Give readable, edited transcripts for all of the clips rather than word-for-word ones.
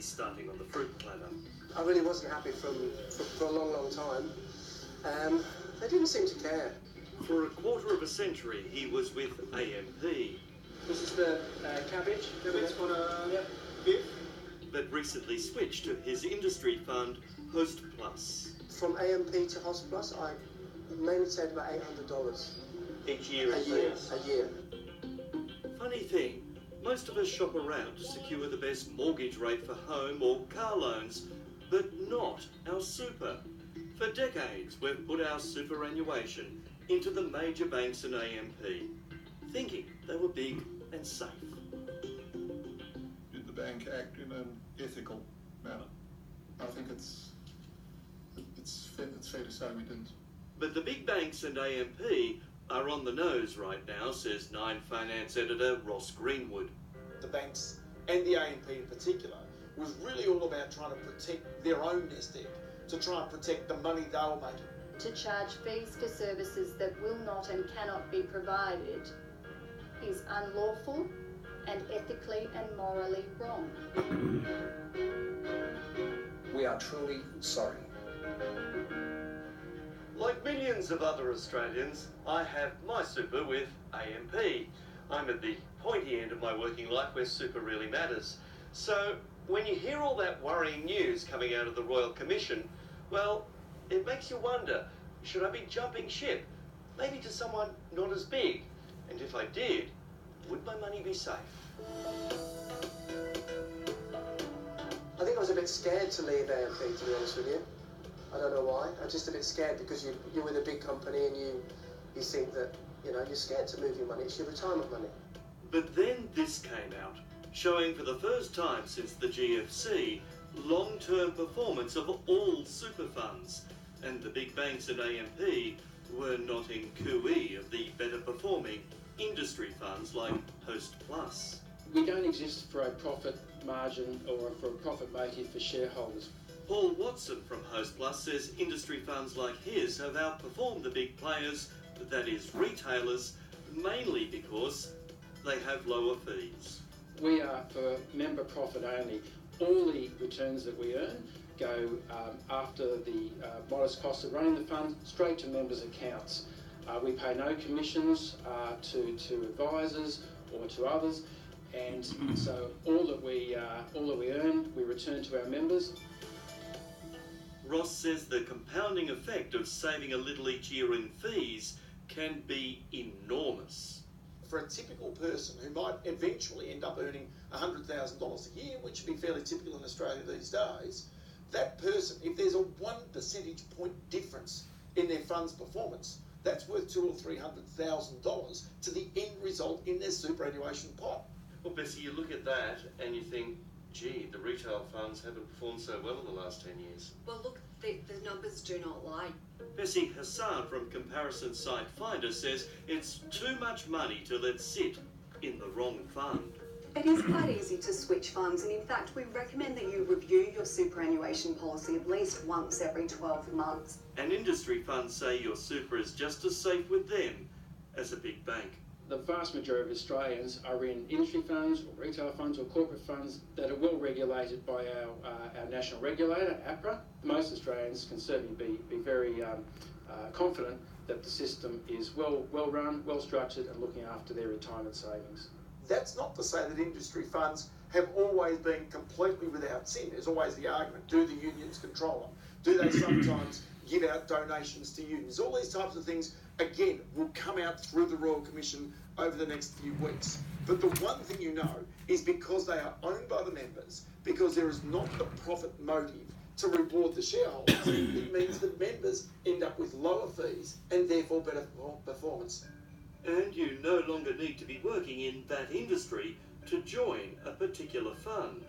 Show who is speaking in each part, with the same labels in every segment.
Speaker 1: he's starting on the fruit platter.
Speaker 2: I really wasn't happy for a long, long time. They didn't seem to care.
Speaker 1: For a quarter of a century, he was with AMP.
Speaker 2: This is the cabbage.
Speaker 3: Cabbage for
Speaker 2: Yep.
Speaker 3: beef.
Speaker 1: But recently switched to his industry fund, Host Plus.
Speaker 2: From AMP to Host Plus, I mainly saved about $800
Speaker 1: Each year
Speaker 2: a
Speaker 1: in
Speaker 2: year.
Speaker 1: fees.
Speaker 2: A year.
Speaker 1: Funny thing, most of us shop around to secure the best mortgage rate for home or car loans, but not our super. For decades, we've put our superannuation into the major banks and AMP, thinking they were big and safe.
Speaker 3: Did the bank act in an ethical manner? I think it's fair to say we didn't.
Speaker 1: But the big banks and AMP are on the nose right now, says Nine Finance editor Ross Greenwood.
Speaker 4: The banks and the AMP in particular was really all about trying to protect their own nest egg, to try and protect the money they were making.
Speaker 5: To charge fees for services that will not and cannot be provided is unlawful and ethically and morally wrong.
Speaker 6: We are truly sorry.
Speaker 1: Like millions of other Australians, I have my super with AMP. I'm at the pointy end of my working life where super really matters. So when you hear all that worrying news coming out of the Royal Commission, well, it makes you wonder, should I be jumping ship? Maybe to someone not as big. And if I did, would my money be safe?
Speaker 2: I think I was a bit scared to leave AMP, to be honest with you. I don't know why. I'm just a bit scared because you're with a big company and you think that, you're scared to move your money. It's your retirement money.
Speaker 1: But then this came out, showing for the first time since the GFC, long-term performance of all super funds. And the big banks and AMP were not in cooee of the better performing industry funds like Host Plus.
Speaker 7: We don't exist for a profit margin or for a profit motive for shareholders.
Speaker 1: Paul Watson from Host Plus says industry funds like his have outperformed the big players, that is retailers, mainly because they have lower fees.
Speaker 7: We are for member profit only. All the returns that we earn go after the modest cost of running the fund straight to members' accounts. We pay no commissions to advisors or to others, and so all that we earn we return to our members.
Speaker 1: Ross says the compounding effect of saving a little each year in fees can be enormous.
Speaker 4: For a typical person who might eventually end up earning $100,000 a year, which would be fairly typical in Australia these days, that person, if there's a 1 percentage point difference in their fund's performance, that's worth $200,000 or $300,000 to the end result in their superannuation pot.
Speaker 1: Well, Bessie, you look at that and you think, gee, the retail funds haven't performed so well in the last 10 years.
Speaker 8: Well, look, the numbers do not lie.
Speaker 1: Bessie Hassan from comparison site Finder says it's too much money to let sit in the wrong fund.
Speaker 8: It is quite easy to switch funds, and in fact, we recommend that you review your superannuation policy at least once every 12 months.
Speaker 1: And industry funds say your super is just as safe with them as a big bank.
Speaker 7: The vast majority of Australians are in industry funds or retail funds or corporate funds that are well regulated by our national regulator, APRA. Most Australians can certainly be very confident that the system is well run, well structured and looking after their retirement savings.
Speaker 4: That's not to say that industry funds have always been completely without sin. There's always the argument, do the unions control them? Do they sometimes give out donations to unions? All these types of things, again, will come out through the Royal Commission over the next few weeks. But the one thing you know is because they are owned by the members, because there is not the profit motive to reward the shareholders, it means that members end up with lower fees and therefore better performance.
Speaker 1: And you no longer need to be working in that industry to join a particular fund.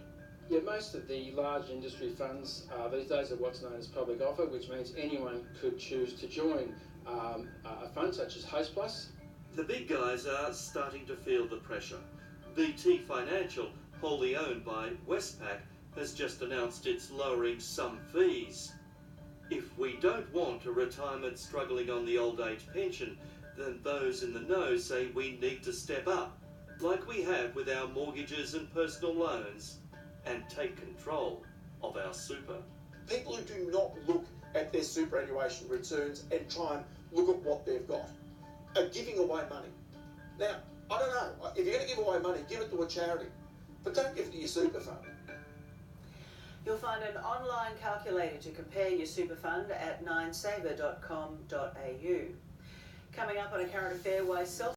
Speaker 7: Yeah, most of the large industry funds these days are what's known as public offer, which means anyone could choose to join a fund such as Host Plus.
Speaker 1: The big guys are starting to feel the pressure. BT Financial, wholly owned by Westpac, has just announced it's lowering some fees. If we don't want a retirement struggling on the old age pension, then those in the know say we need to step up, like we have with our mortgages and personal loans. and take control of our super.
Speaker 4: People who do not look at their superannuation returns and try and look at what they've got are giving away money. Now, I don't know, if you're going to give away money, give it to a charity, but don't give it to your super fund.
Speaker 9: You'll find an online calculator to compare your super fund at ninesaver.com.au. Coming up on A Current Affair, why self